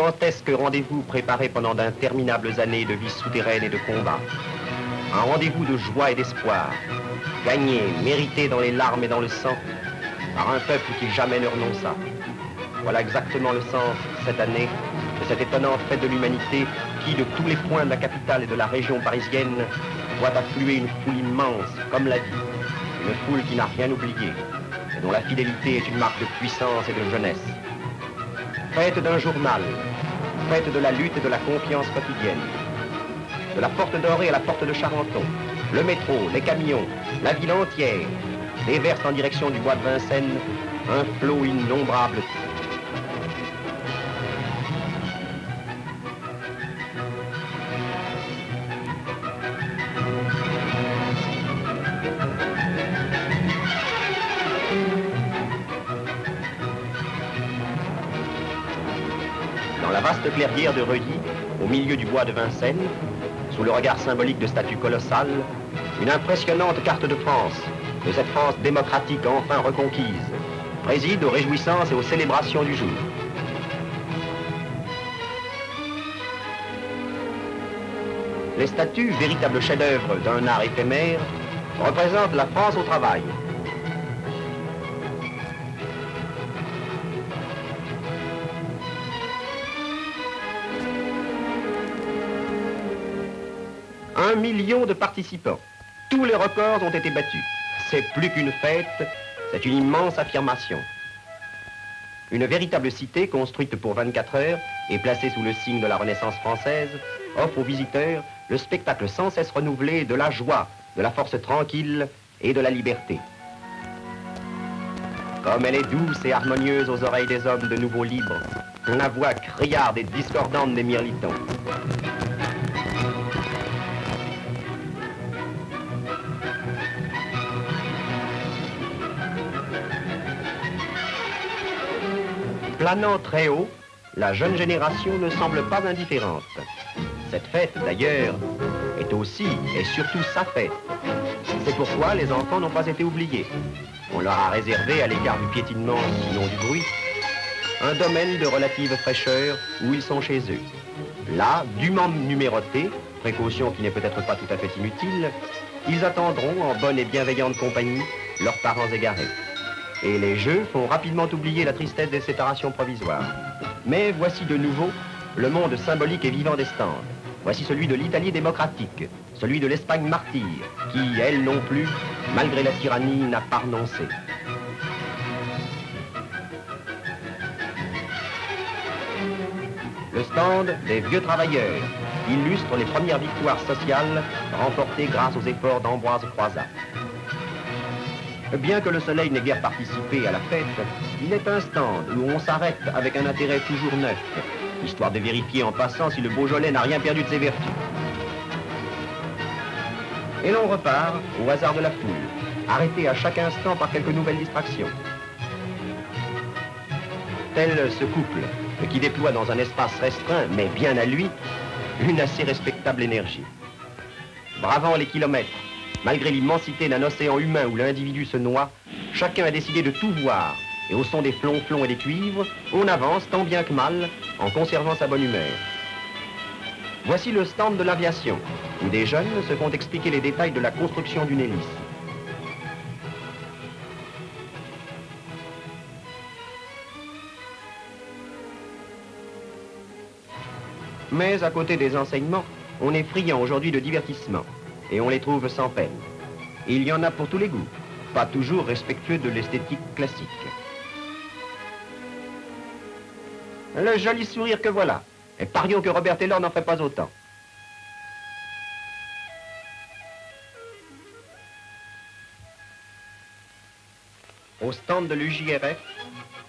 gigantesque rendez-vous préparé pendant d'interminables années de vie souterraine et de combat. Un rendez-vous de joie et d'espoir, gagné, mérité dans les larmes et dans le sang, par un peuple qui jamais ne renonça. Voilà exactement le sens, cette année, de cette étonnante fête de l'humanité qui, de tous les points de la capitale et de la région parisienne, voit affluer une foule immense, comme la vie, une foule qui n'a rien oublié, et dont la fidélité est une marque de puissance et de jeunesse. Fête d'un journal, fête de la lutte et de la confiance quotidienne. De la porte dorée à la porte de Charenton, le métro, les camions, la ville entière déverse en direction du bois de Vincennes un flot innombrable. Dans la vaste clairière de Reuilly, au milieu du bois de Vincennes, sous le regard symbolique de statues colossales, une impressionnante carte de France, de cette France démocratique enfin reconquise, préside aux réjouissances et aux célébrations du jour. Les statues, véritables chefs-d'œuvre d'un art éphémère, représentent la France au travail. Un million de participants. Tous les records ont été battus. C'est plus qu'une fête, c'est une immense affirmation. Une véritable cité construite pour 24 heures et placée sous le signe de la Renaissance française offre aux visiteurs le spectacle sans cesse renouvelé de la joie, de la force tranquille et de la liberté. Comme elle est douce et harmonieuse aux oreilles des hommes de nouveau libres, la voix criarde et discordante des mirlitons. Planant très haut, la jeune génération ne semble pas indifférente. Cette fête, d'ailleurs, est aussi et surtout sa fête. C'est pourquoi les enfants n'ont pas été oubliés. On leur a réservé, à l'égard du piétinement, sinon du bruit, un domaine de relative fraîcheur où ils sont chez eux. Là, dûment numérotés, précaution qui n'est peut-être pas tout à fait inutile, ils attendront en bonne et bienveillante compagnie leurs parents égarés. Et les jeux font rapidement oublier la tristesse des séparations provisoires. Mais voici de nouveau le monde symbolique et vivant des stands. Voici celui de l'Italie démocratique, celui de l'Espagne martyre, qui, elle non plus, malgré la tyrannie, n'a pas renoncé. Le stand des vieux travailleurs illustre les premières victoires sociales remportées grâce aux efforts d'Ambroise Croizat. Bien que le soleil n'ait guère participé à la fête, il est un stand où on s'arrête avec un intérêt toujours neuf, histoire de vérifier en passant si le Beaujolais n'a rien perdu de ses vertus. Et l'on repart au hasard de la foule, arrêté à chaque instant par quelques nouvelles distractions. Tel ce couple qui déploie dans un espace restreint, mais bien à lui, une assez respectable énergie. Bravant les kilomètres, malgré l'immensité d'un océan humain où l'individu se noie, chacun a décidé de tout voir, et au son des flonflons et des cuivres, on avance tant bien que mal, en conservant sa bonne humeur. Voici le stand de l'aviation, où des jeunes se font expliquer les détails de la construction d'une hélice. Mais à côté des enseignements, on est friand aujourd'hui de divertissement. Et on les trouve sans peine. Il y en a pour tous les goûts, pas toujours respectueux de l'esthétique classique. Le joli sourire que voilà. Et parions que Robert Taylor n'en fait pas autant. Au stand de l'UJRF,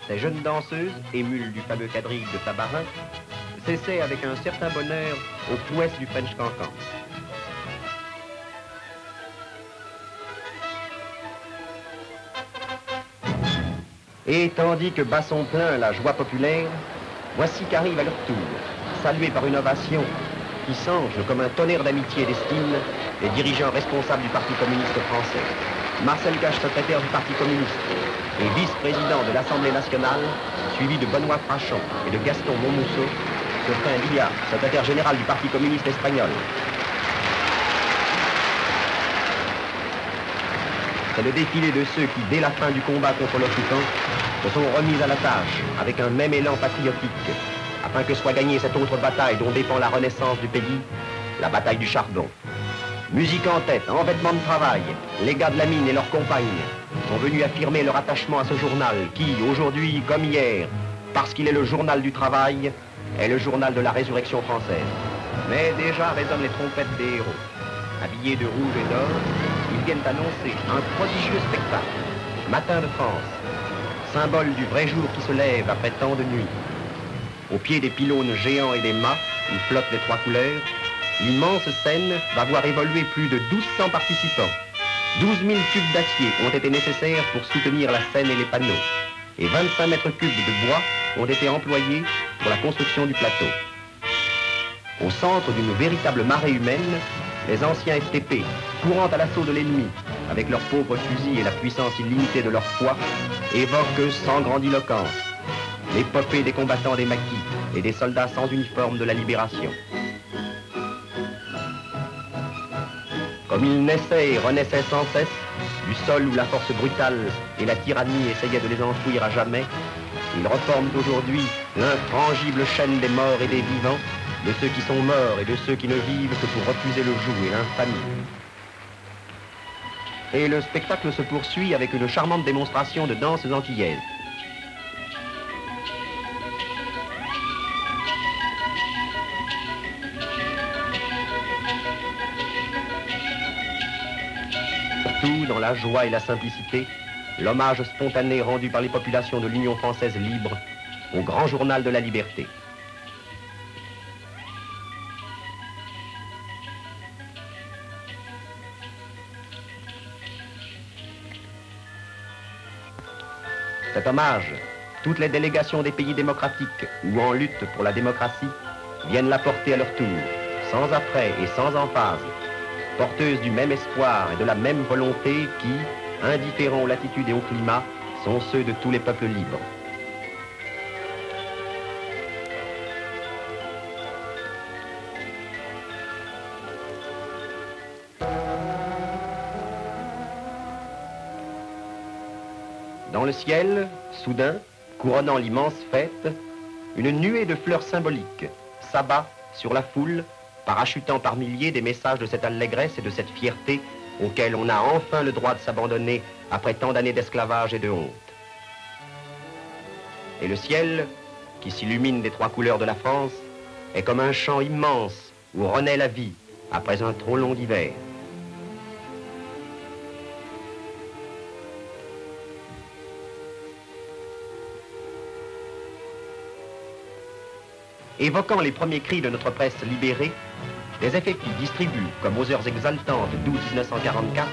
ces jeunes danseuses, émules du fameux quadrille de Tabarin, s'essaient avec un certain bonheur aux prouesses du French Cancan. Et tandis que bat son plein la joie populaire, voici qu'arrive à leur tour, salué par une ovation qui sange comme un tonnerre d'amitié et d'estime, les dirigeants responsables du Parti communiste français. Marcel Gage, secrétaire du Parti communiste et vice-président de l'Assemblée nationale, suivi de Benoît Frachon et de Gaston Monmousseau, ce Frein Villa, secrétaire général du Parti communiste espagnol. C'est le défilé de ceux qui, dès la fin du combat contre l'occupant, se sont remis à la tâche avec un même élan patriotique, afin que soit gagnée cette autre bataille dont dépend la renaissance du pays, la bataille du charbon. Musique en tête, en vêtements de travail, les gars de la mine et leurs compagnes sont venus affirmer leur attachement à ce journal qui, aujourd'hui comme hier, parce qu'il est le journal du travail, est le journal de la résurrection française. Mais déjà résonnent les trompettes des héros. Habillés de rouge et d'or, ils viennent annoncer un prodigieux spectacle, Matin de France, symbole du vrai jour qui se lève après tant de nuits. Au pied des pylônes géants et des mâts, où flottent les trois couleurs, l'immense scène va voir évoluer plus de 1200 participants. 12 000 cubes d'acier ont été nécessaires pour soutenir la scène et les panneaux. Et 25 mètres cubes de bois ont été employés pour la construction du plateau. Au centre d'une véritable marée humaine, les anciens STP, courant à l'assaut de l'ennemi, avec leurs pauvres fusils et la puissance illimitée de leur foi, évoquent sans grandiloquence l'épopée des combattants des maquis et des soldats sans uniforme de la libération. Comme ils naissaient et renaissaient sans cesse, du sol où la force brutale et la tyrannie essayaient de les enfouir à jamais, ils reforment aujourd'hui l'infrangible chaîne des morts et des vivants, de ceux qui sont morts et de ceux qui ne vivent que pour refuser le joug et l'infamie. Et le spectacle se poursuit avec une charmante démonstration de danses antillaises. Tout dans la joie et la simplicité, l'hommage spontané rendu par les populations de l'Union française libre au grand journal de la liberté. Cet hommage, toutes les délégations des pays démocratiques ou en lutte pour la démocratie viennent l'apporter à leur tour, sans attrait et sans emphase, porteuses du même espoir et de la même volonté qui, indifférents aux latitudes et au climat, sont ceux de tous les peuples libres. Dans le ciel, soudain, couronnant l'immense fête, une nuée de fleurs symboliques s'abat sur la foule, parachutant par milliers des messages de cette allégresse et de cette fierté auxquels on a enfin le droit de s'abandonner après tant d'années d'esclavage et de honte. Et le ciel, qui s'illumine des trois couleurs de la France, est comme un champ immense où renaît la vie après un trop long hiver. Évoquant les premiers cris de notre presse libérée, les effectifs distribuent, comme aux heures exaltantes d'août 1944,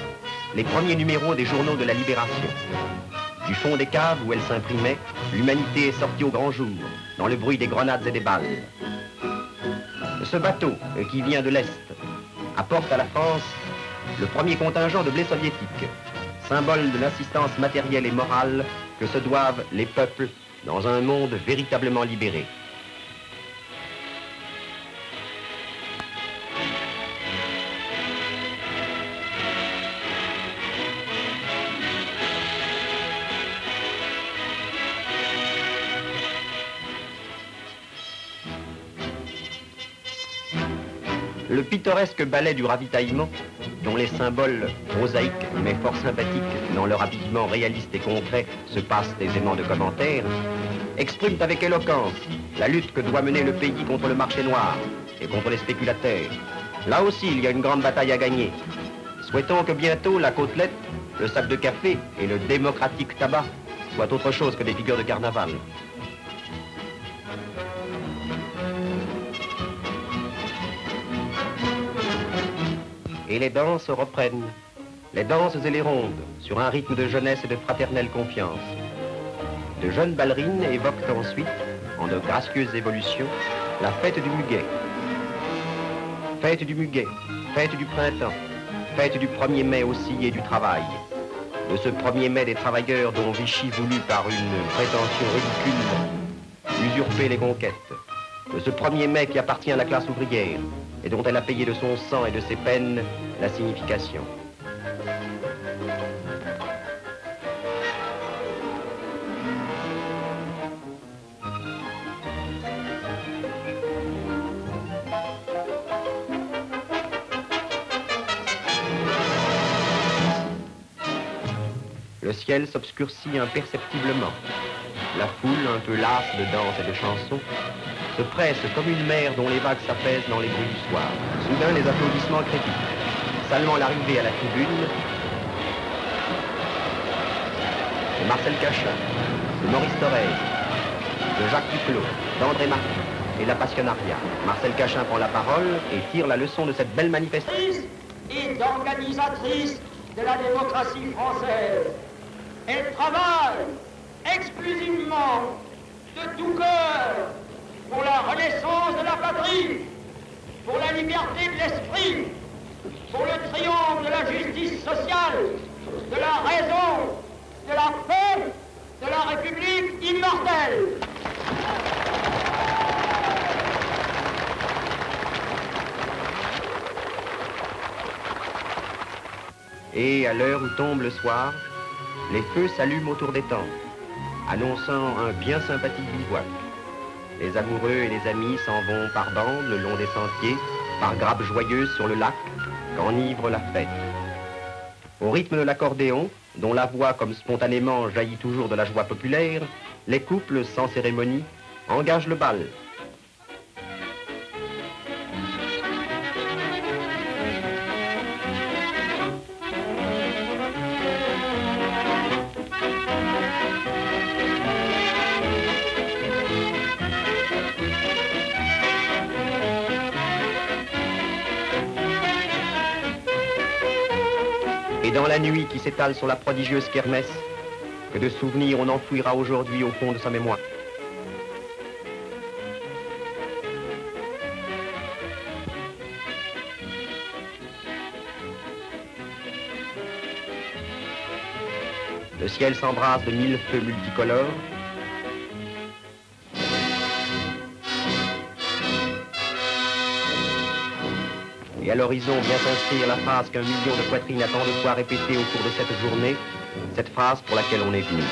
les premiers numéros des journaux de la Libération. Du fond des caves où elle s'imprimait, l'humanité est sortie au grand jour, dans le bruit des grenades et des balles. Ce bateau, qui vient de l'Est, apporte à la France le premier contingent de blé soviétique, symbole de l'assistance matérielle et morale que se doivent les peuples dans un monde véritablement libéré. Le pittoresque ballet du ravitaillement, dont les symboles prosaïques mais fort sympathiques dans leur habillement réaliste et concret se passent aisément de commentaires, expriment avec éloquence la lutte que doit mener le pays contre le marché noir et contre les spéculateurs. Là aussi, il y a une grande bataille à gagner. Souhaitons que bientôt la côtelette, le sac de café et le démocratique tabac soient autre chose que des figures de carnaval. Et les danses reprennent, les danses et les rondes, sur un rythme de jeunesse et de fraternelle confiance. De jeunes ballerines évoquent ensuite, en de gracieuses évolutions, la fête du muguet. Fête du muguet, fête du printemps, fête du 1er mai aussi et du travail. De ce 1er mai des travailleurs dont Vichy voulut par une prétention ridicule usurper les conquêtes. de ce 1er mai qui appartient à la classe ouvrière et dont elle a payé de son sang et de ses peines la signification. Le ciel s'obscurcit imperceptiblement. La foule, un peu lasse de danse et de chansons, se presse comme une mer dont les vagues s'apaisent dans les bruits du soir. Soudain, les applaudissements crépitent. Saluant l'arrivée à la tribune de Marcel Cachin, de Maurice Thorez, de Jacques Duclos, d'André Martin et la Passionnariat. Marcel Cachin prend la parole et tire la leçon de cette belle manifestation. Et d'organisatrice de la démocratie française. Elle travaille exclusivement de tout cœur pour la renaissance de la patrie, pour la liberté de l'esprit, pour le triomphe de la justice sociale, de la raison, de la paix, de la République immortelle. Et à l'heure où tombe le soir, les feux s'allument autour des tentes, annonçant un bien sympathique bivouac. Les amoureux et les amis s'en vont par bandes le long des sentiers, par grappes joyeuses sur le lac, qu'enivre la fête. Au rythme de l'accordéon, dont la voix comme spontanément jaillit toujours de la joie populaire, les couples, sans cérémonie, engagent le bal. Et dans la nuit qui s'étale sur la prodigieuse kermesse, que de souvenirs on enfouira aujourd'hui au fond de sa mémoire. Le ciel s'embrasse de 1000 feux multicolores. Et à l'horizon vient s'inscrire la phrase qu'un million de poitrines attend de fois répéter au cours de cette journée, cette phrase pour laquelle on est venu.